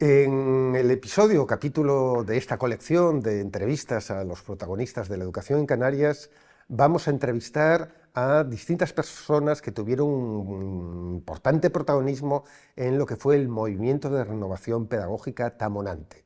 En el episodio, capítulo de esta colección de entrevistas a los protagonistas de la educación en Canarias, vamos a entrevistar a distintas personas que tuvieron un importante protagonismo en lo que fue el movimiento de renovación pedagógica Tamonante.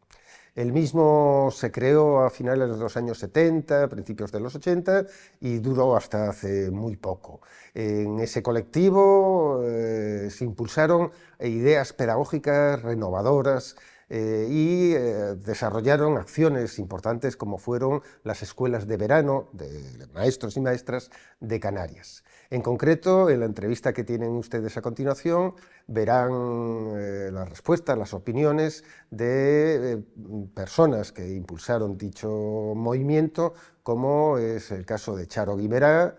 El mismo se creó a finales de los años 70, principios de los 80 y duró hasta hace muy poco. En ese colectivo se impulsaron ideas pedagógicas renovadoras y desarrollaron acciones importantes como fueron las escuelas de verano de maestros y maestras de Canarias. En concreto, en la entrevista que tienen ustedes a continuación, verán las respuestas, las opiniones de personas que impulsaron dicho movimiento, como es el caso de Charo Guimerá,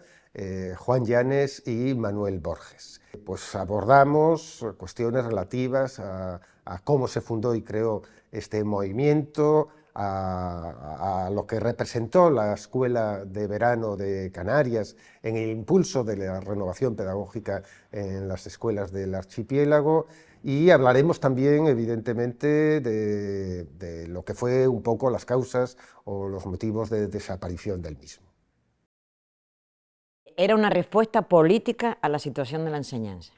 Juan Llanes y Manuel Borges. Pues abordamos cuestiones relativas a cómo se fundó y creó este movimiento, a lo que representó la Escuela de Verano de Canarias en el impulso de la renovación pedagógica en las escuelas del archipiélago, y hablaremos también, evidentemente, de lo que fue un poco las causas o los motivos de desaparición del mismo. Era una respuesta política a la situación de la enseñanza,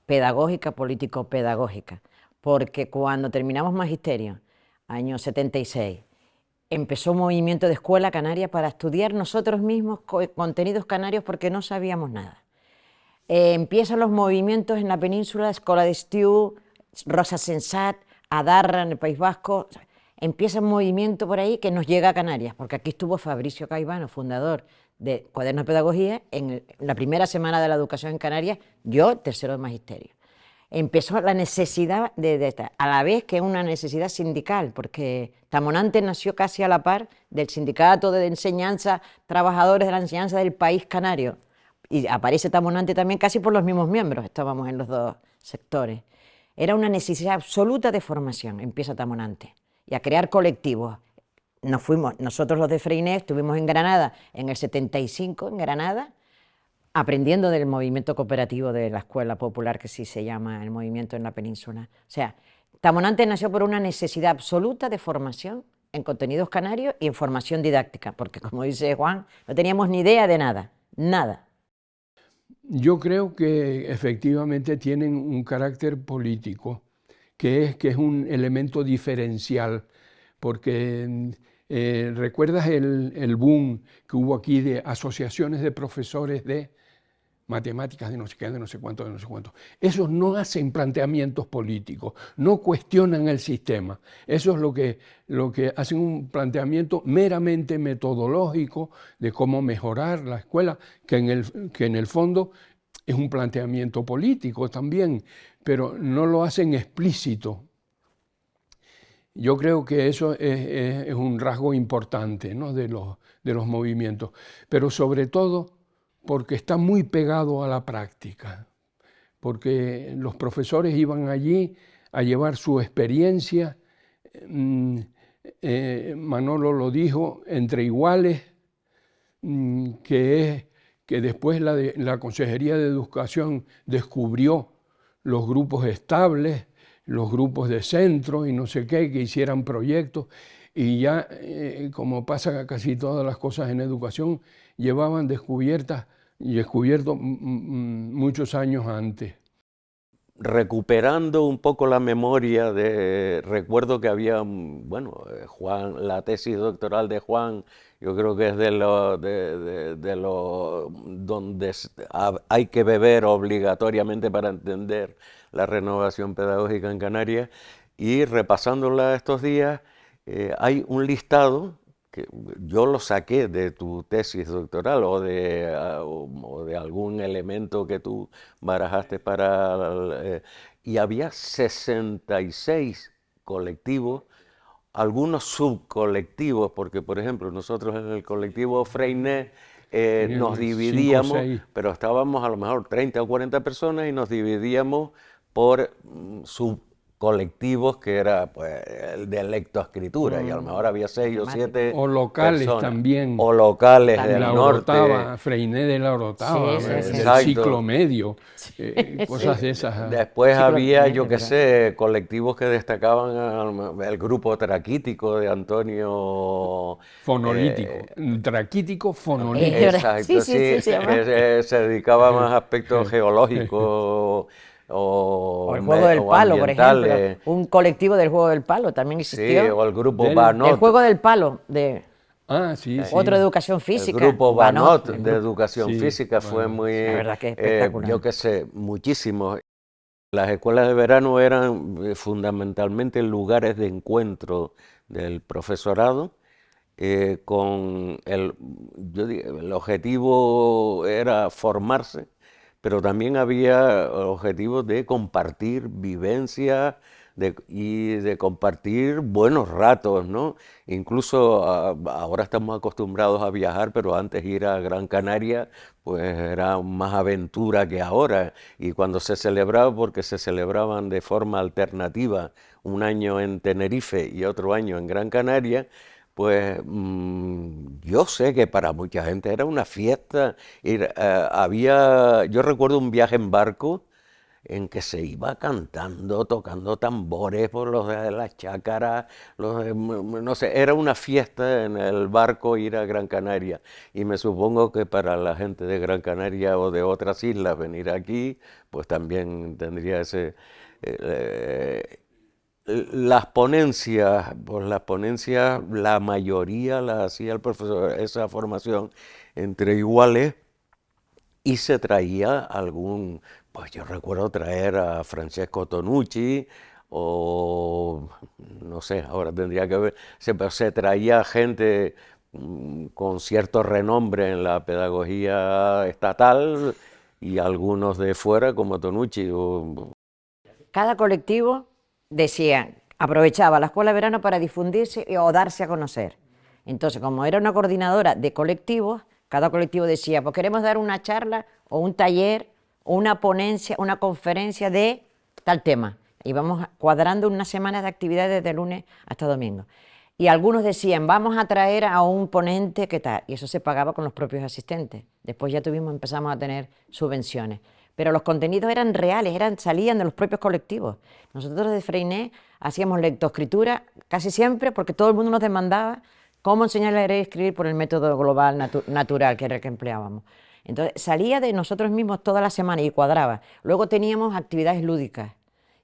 pedagógica, político-pedagógica, porque cuando terminamos magisterio, año 76, empezó un movimiento de escuela canaria para estudiar nosotros mismos contenidos canarios porque no sabíamos nada. Empiezan los movimientos en la península, Escola d'Estiu, Rosa Sensat, Adarra en el País Vasco. Empieza un movimiento por ahí que nos llega a Canarias, porque aquí estuvo Fabricio Caivano, fundador de Cuadernos de Pedagogía, en la primera semana de la educación en Canarias, yo tercero de magisterio. Empezó la necesidad de estar, a la vez que una necesidad sindical, porque Tamonante nació casi a la par del sindicato de enseñanza, trabajadores de la enseñanza del país canario, y aparece Tamonante también casi por los mismos miembros, estábamos en los dos sectores. Era una necesidad absoluta de formación, empieza Tamonante, y a crear colectivos. Nos fuimos, nosotros los de Freinet estuvimos en Granada en el 75, en Granada, aprendiendo del movimiento cooperativo de la Escuela Popular, que sí se llama el movimiento en la península. O sea, Tamonante nació por una necesidad absoluta de formación en contenidos canarios y en formación didáctica, porque como dice Juan, no teníamos ni idea de nada, nada. Yo creo que efectivamente tienen un carácter político, que es un elemento diferencial, porque ¿recuerdas el boom que hubo aquí de asociaciones de profesores de matemáticas de no sé qué, de no sé cuánto, de no sé cuánto? Esos no hacen planteamientos políticos, no cuestionan el sistema. Eso es lo que hacen, un planteamiento meramente metodológico de cómo mejorar la escuela, que en el fondo es un planteamiento político también, pero no lo hacen explícito. Yo creo que eso es un rasgo importante, ¿no?, de los movimientos, pero sobre todo porque está muy pegado a la práctica, porque los profesores iban allí a llevar su experiencia, Manolo lo dijo, entre iguales, que después la Consejería de Educación descubrió los grupos estables, los grupos de centro y no sé qué, que hicieran proyectos, y ya, como pasa casi todas las cosas en educación, llevaban descubierto muchos años antes. Recuperando un poco la memoria, recuerdo que había, bueno, Juan, la tesis doctoral de Juan, yo creo que es de lo donde hay que beber obligatoriamente para entender la renovación pedagógica en Canarias, y repasándola estos días, hay un listado que yo lo saqué de tu tesis doctoral o de algún elemento que tú barajaste y había 66 colectivos, algunos subcolectivos, porque por ejemplo nosotros en el colectivo Freinet nos dividíamos, pero estábamos a lo mejor 30 o 40 personas y nos dividíamos por colectivos que era pues, el de lectoescritura, y a lo mejor había 6 o 7 O locales personas. también. O locales del La norte. Orotava, Freiné de la Orotava, Sí, sí, sí. del Exacto. ciclo medio, cosas de esas. Después Ciclo había, medio, yo qué ¿verdad? sé, colectivos que destacaban el grupo traquítico de Antonio. Fonolítico, traquítico, Es fonolítico. verdad. Sí, Exacto, sí, sí, sí, se llama. que se dedicaba más a aspectos geológicos O el juego del o palo, por ejemplo. ambientales. Un colectivo del juego del palo también Sí, existió. o el grupo Del- Del Banot. juego del palo, de Ah, sí, otro de sí. educación El física, grupo Banot. Banot de educación Sí, física fue bueno, muy, La verdad que es yo espectacular. qué sé, muchísimo. Las escuelas de verano eran fundamentalmente lugares de encuentro del profesorado, con el objetivo era formarse, pero también había objetivos de compartir vivencias y de compartir buenos ratos, ¿no? Incluso ahora estamos acostumbrados a viajar, pero antes ir a Gran Canaria pues era más aventura que ahora. Y cuando se celebraba, porque se celebraban de forma alternativa, un año en Tenerife y otro año en Gran Canaria, pues yo sé que para mucha gente era una fiesta. Yo recuerdo un viaje en barco en que se iba cantando, tocando tambores por los de las chácaras, no sé, era una fiesta en el barco ir a Gran Canaria. Y me supongo que para la gente de Gran Canaria o de otras islas venir aquí, pues también tendría ese... eh, las ponencias, la mayoría las hacía el profesor, esa formación entre iguales, y se traía pues yo recuerdo traer a Francesco Tonucci, o no sé, ahora tendría que ver, se traía gente con cierto renombre en la pedagogía estatal, y algunos de fuera como Tonucci. Cada colectivo decía, aprovechaba la escuela de verano para difundirse o darse a conocer. Entonces, como era una coordinadora de colectivos, cada colectivo decía, pues queremos dar una charla o un taller o una ponencia, una conferencia de tal tema. Y vamos cuadrando unas semanas de actividades de lunes hasta domingo. Y algunos decían, vamos a traer a un ponente, ¿qué tal? Y eso se pagaba con los propios asistentes. Después ya empezamos a tener subvenciones. Pero los contenidos eran reales, salían de los propios colectivos. Nosotros de Freiné hacíamos lectoescritura casi siempre porque todo el mundo nos demandaba cómo enseñar a leer y escribir por el método global natural que era el que empleábamos. Entonces salía de nosotros mismos toda la semana y cuadraba. Luego teníamos actividades lúdicas.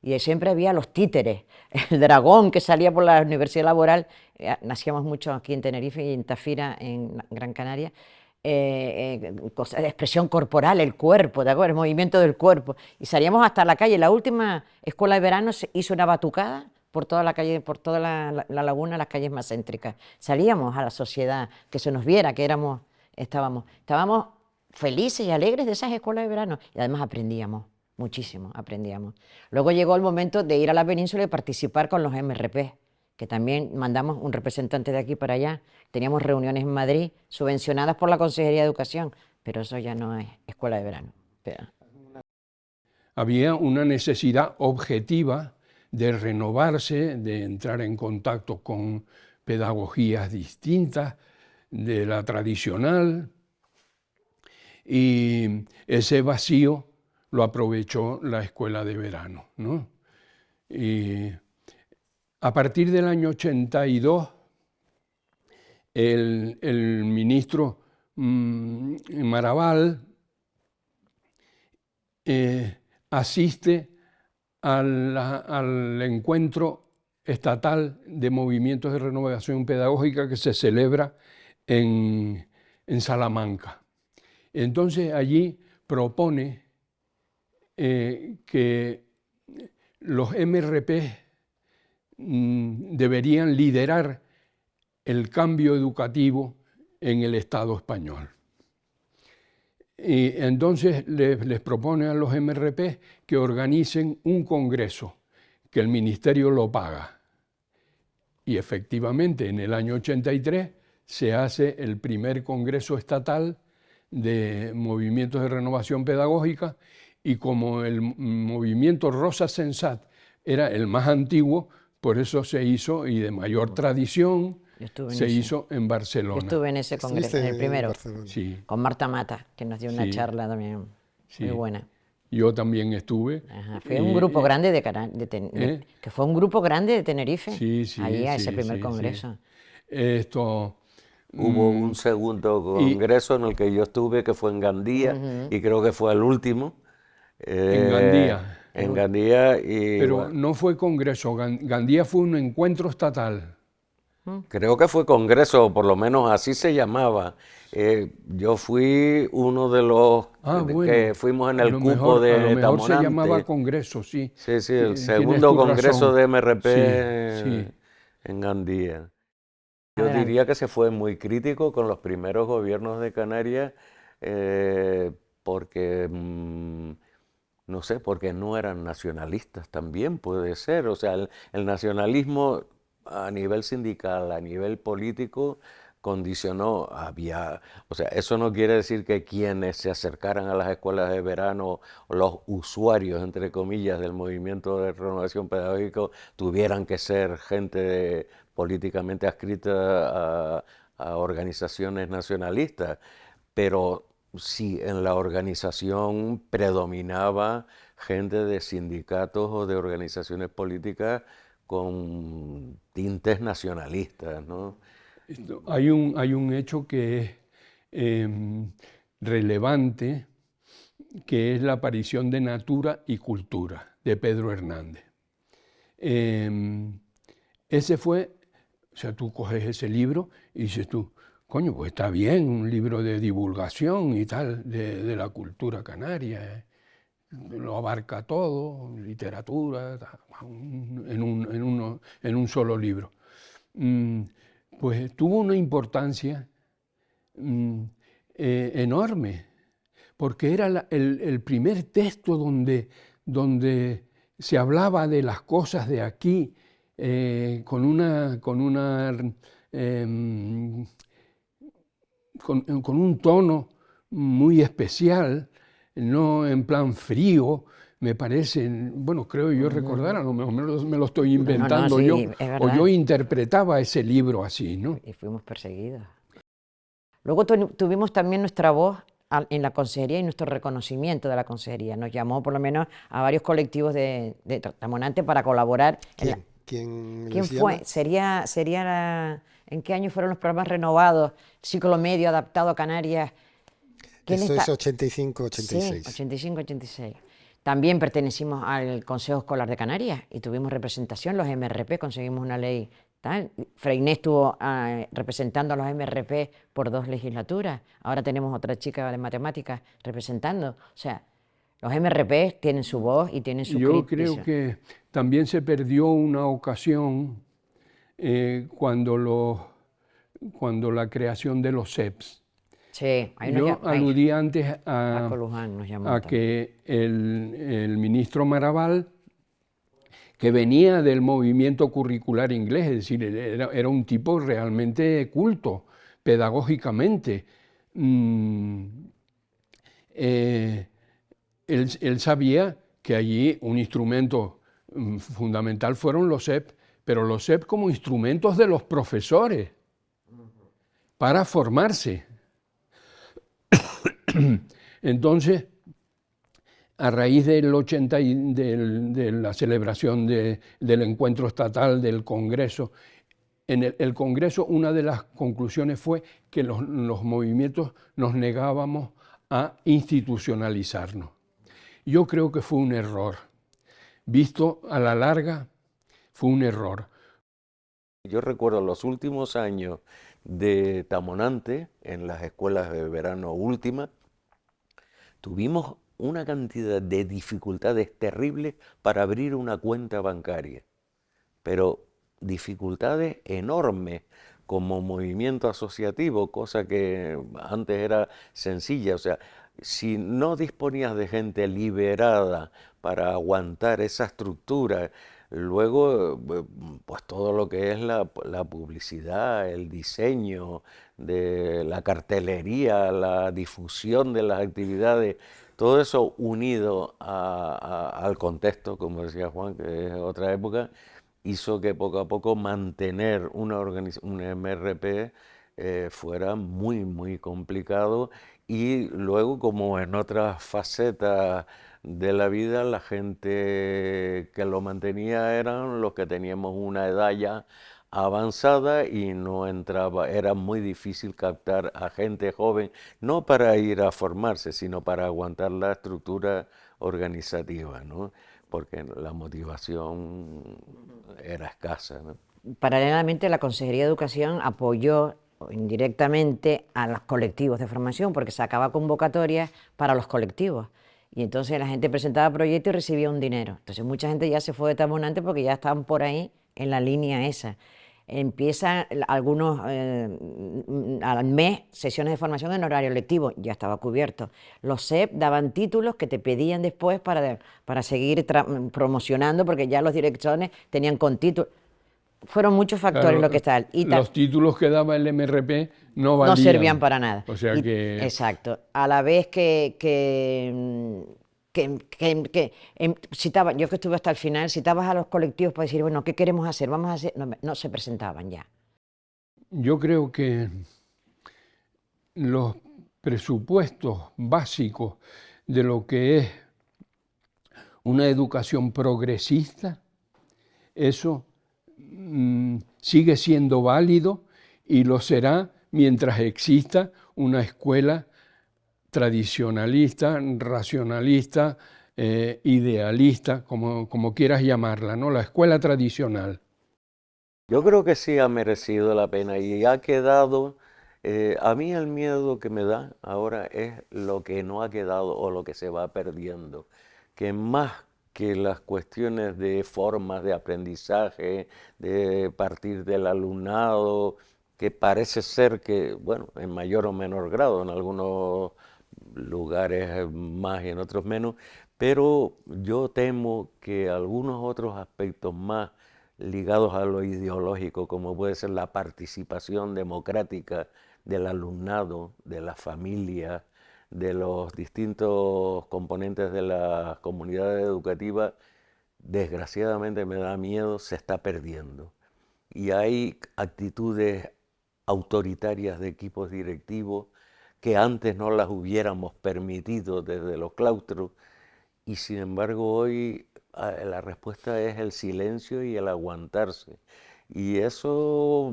Y siempre había los títeres, el dragón que salía por la Universidad Laboral, nacíamos mucho aquí en Tenerife y en Tafira, en Gran Canaria, cosas de expresión corporal, el cuerpo, ¿de acuerdo? El movimiento del cuerpo. Y salíamos hasta la calle. La última escuela de verano se hizo una batucada por toda la calle, por toda la laguna, las calles más céntricas. Salíamos a la sociedad, que se nos viera que estábamos felices y alegres de esas escuelas de verano. Y además aprendíamos. Muchísimo, aprendíamos. Luego llegó el momento de ir a la península y participar con los MRP, que también mandamos un representante de aquí para allá. Teníamos reuniones en Madrid subvencionadas por la Consejería de Educación, pero eso ya no es escuela de verano. Había una necesidad objetiva de renovarse, de entrar en contacto con pedagogías distintas de la tradicional, y ese vacío lo aprovechó la escuela de verano, ¿no? Y a partir del año 82, el ministro Maravall asiste al encuentro estatal de movimientos de renovación pedagógica que se celebra en Salamanca. Entonces allí propone que los MRP deberían liderar el cambio educativo en el Estado español. Y entonces les propone a los MRP que organicen un congreso, que el ministerio lo paga. Y efectivamente en el año 83 se hace el primer congreso estatal de movimientos de renovación pedagógica, y como el movimiento Rosa Sensat era el más antiguo, por eso se hizo, y de mayor tradición, Yo estuve en se ese. hizo en Yo Barcelona. estuve en ese congreso, Estuviste en el primero, Barcelona. Sí, con Marta Mata, que nos dio una Sí. charla también muy sí. buena. Yo también estuve. Ajá, fue un grupo grande que fue un grupo grande de Tenerife, Sí, sí, ahí a ese sí, primer sí, sí. congreso. Esto, Hubo un segundo y congreso en el que yo estuve, que fue en Gandía, y creo que fue el último. en Gandía, En Gandía, y pero bueno, no fue congreso, Gandía fue un encuentro estatal. creo que fue congreso, o por lo menos así se llamaba. Yo fui uno de los Ah, que bueno, fuimos en el cupo a lo de mejor se llamaba Tamonante. congreso, sí. Sí, sí, el Tienes segundo tu congreso razón. de MRP Sí, sí. en Gandía. Yo Adelante. diría que se fue muy crítico con los primeros gobiernos de Canarias, porque, no sé, porque no eran nacionalistas también, puede ser. O sea, el nacionalismo a nivel sindical, a nivel político, condicionó, o sea, eso no quiere decir que quienes se acercaran a las escuelas de verano, o los usuarios, entre comillas, del movimiento de renovación pedagógico, tuvieran que ser gente políticamente adscrita a organizaciones nacionalistas, pero sí en la organización predominaba gente de sindicatos o de organizaciones políticas con tintes nacionalistas, ¿no? Hay un hecho que es relevante, que es la aparición de Natura y Cultura, de Pedro Hernández. Ese fue, o sea, tú coges ese libro y dices tú, coño, pues está bien, un libro de divulgación y tal, de la cultura canaria, lo abarca todo, literatura, en un solo libro. Pues tuvo una importancia enorme, porque era el primer texto donde se hablaba de las cosas de aquí con un tono muy especial, no en plan frío, me parece, bueno, creo yo recordar, a lo mejor me lo estoy inventando sí, yo, es o verdad. yo interpretaba ese libro así, ¿no? Y fuimos perseguidos. Luego tuvimos también nuestra voz en la consejería y nuestro reconocimiento de la consejería. Nos llamó por lo menos a varios colectivos de Tamonante para colaborar. ¿Quién ¿Quién les fue? llama? ¿En qué año fueron los programas renovados? Ciclo medio adaptado a Canarias. ¿Quién Esto es está? 85-86. Sí, 85-86. También pertenecimos al Consejo Escolar de Canarias y tuvimos representación, los MRP, conseguimos una ley tal. Freiné estuvo representando a los MRP por 2 legislaturas. Ahora tenemos otra chica de matemáticas representando. O sea, los MRP tienen su voz y tienen su Yo creo crítica. que también se perdió una ocasión cuando la creación de los CEPs. Sí, Yo aludí antes Paco Luján nos llamó a también. que el ministro Maraval, que venía del movimiento curricular inglés, es decir, era un tipo realmente culto, pedagógicamente. Él sabía que allí un instrumento fundamental fueron los CEP, pero los CEP como instrumentos de los profesores para formarse. Entonces, a raíz de la celebración del encuentro estatal, del Congreso, en el Congreso una de las conclusiones fue que los movimientos nos negábamos a institucionalizarnos. Yo creo que fue un error. Visto a la larga, fue un error. Yo recuerdo los últimos años de Tamonante, en las escuelas de verano últimas, tuvimos una cantidad de dificultades terribles para abrir una cuenta bancaria, pero dificultades enormes como movimiento asociativo, cosa que antes era sencilla. O sea, si no disponías de gente liberada para aguantar esa estructura, luego, pues todo lo que es la publicidad, el diseño de la cartelería, la difusión de las actividades, todo eso unido al contexto, como decía Juan, que es otra época, hizo que poco a poco mantener un MRP fuera muy, muy complicado, y luego, como en otras facetas de la vida, la gente que lo mantenía eran los que teníamos una edad ya avanzada y no entraba, era muy difícil captar a gente joven, no para ir a formarse, sino para aguantar la estructura organizativa, ¿no? Porque la motivación era escasa, ¿no? Paralelamente, la Consejería de Educación apoyó indirectamente a los colectivos de formación, porque sacaba convocatorias para los colectivos. Y entonces la gente presentaba proyectos y recibía un dinero. Entonces mucha gente ya se fue de Tamonante porque ya estaban por ahí en la línea esa. Empiezan algunos al mes sesiones de formación en horario lectivo, ya estaba cubierto. Los CEP daban títulos que te pedían después para seguir promocionando, porque ya los directores tenían con títulos. Fueron muchos factores Claro, lo que tal. Y los títulos que daba el MRP no valían. no servían para nada. O sea que... Exacto. A la vez citaban, yo que estuve hasta el final, citabas a los colectivos para decir, bueno, ¿qué queremos hacer? Vamos a hacer. No se presentaban ya. Yo creo que los presupuestos básicos de lo que es una educación progresista, eso sigue siendo válido y lo será mientras exista una escuela tradicionalista, racionalista, idealista, como quieras llamarla, ¿no? La escuela tradicional. Yo creo que sí ha merecido la pena y ha quedado. A mí el miedo que me da ahora es lo que no ha quedado o lo que se va perdiendo, que más que las cuestiones de formas de aprendizaje, de partir del alumnado, que parece ser que, bueno, en mayor o menor grado, en algunos lugares más y en otros menos, pero yo temo que algunos otros aspectos más ligados a lo ideológico, como puede ser la participación democrática del alumnado, de la familia, de los distintos componentes de las comunidades educativas, desgraciadamente me da miedo, se está perdiendo. Y hay actitudes autoritarias de equipos directivos que antes no las hubiéramos permitido desde los claustros, y sin embargo hoy la respuesta es el silencio y el aguantarse. Y eso,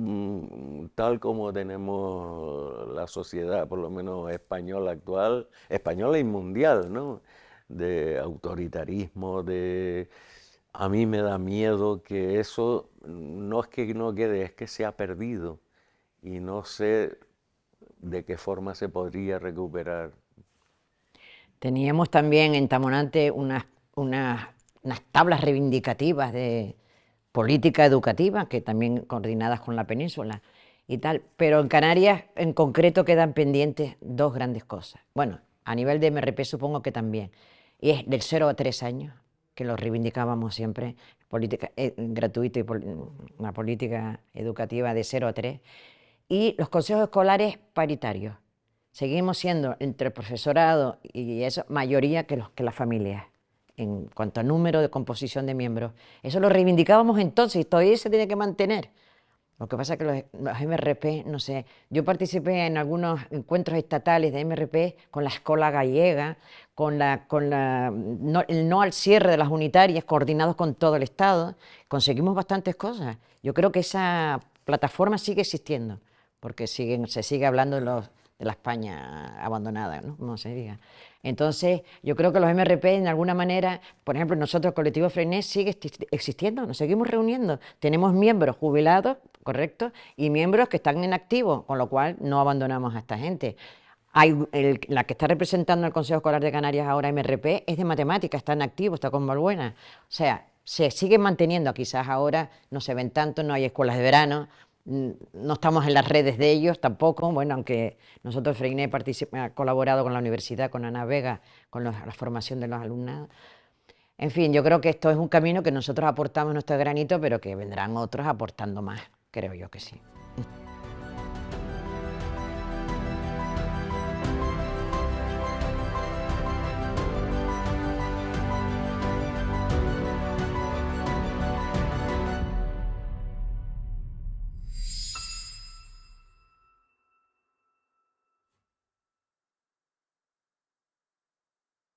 tal como tenemos la sociedad, por lo menos española actual, española y mundial, ¿no? De autoritarismo, a mí me da miedo que eso no es que no quede, es que se ha perdido y no sé de qué forma se podría recuperar. Teníamos también en Tamonante unas tablas reivindicativas de política educativa, que también coordinadas con la península y tal, pero en Canarias en concreto quedan pendientes dos grandes cosas. Bueno, a nivel de MRP supongo que también, y es del 0 a 3 años, que lo reivindicábamos siempre, política gratuita y una política educativa de 0 a 3, y los consejos escolares paritarios. Seguimos siendo entre el profesorado y eso mayoría que las familias en cuanto a número de composición de miembros. Eso lo reivindicábamos entonces y todavía se tiene que mantener. Lo que pasa es que los MRP, no sé, yo participé en algunos encuentros estatales de MRP con la escuela gallega, el no al cierre de las unitarias coordinados con todo el Estado. Conseguimos bastantes cosas. Yo creo que esa plataforma sigue existiendo, porque se sigue hablando de la España abandonada, ¿no? Como se diga. Entonces, yo creo que los MRP, en alguna manera, por ejemplo, nosotros, el colectivo Freinet, sigue existiendo, nos seguimos reuniendo. Tenemos miembros jubilados, correcto, y miembros que están en activo, con lo cual no abandonamos a esta gente. La que está representando el Consejo Escolar de Canarias ahora, MRP, es de matemáticas, está en activo, está con Valbuena. O sea, se siguen manteniendo, quizás ahora no se ven tanto, no hay escuelas de verano, no estamos en las redes de ellos tampoco, bueno, aunque nosotros Freinet ha colaborado con la universidad, con Ana Vega, con la formación de los alumnos. En fin, yo creo que esto es un camino que nosotros aportamos nuestro granito, pero que vendrán otros aportando más, creo yo que sí.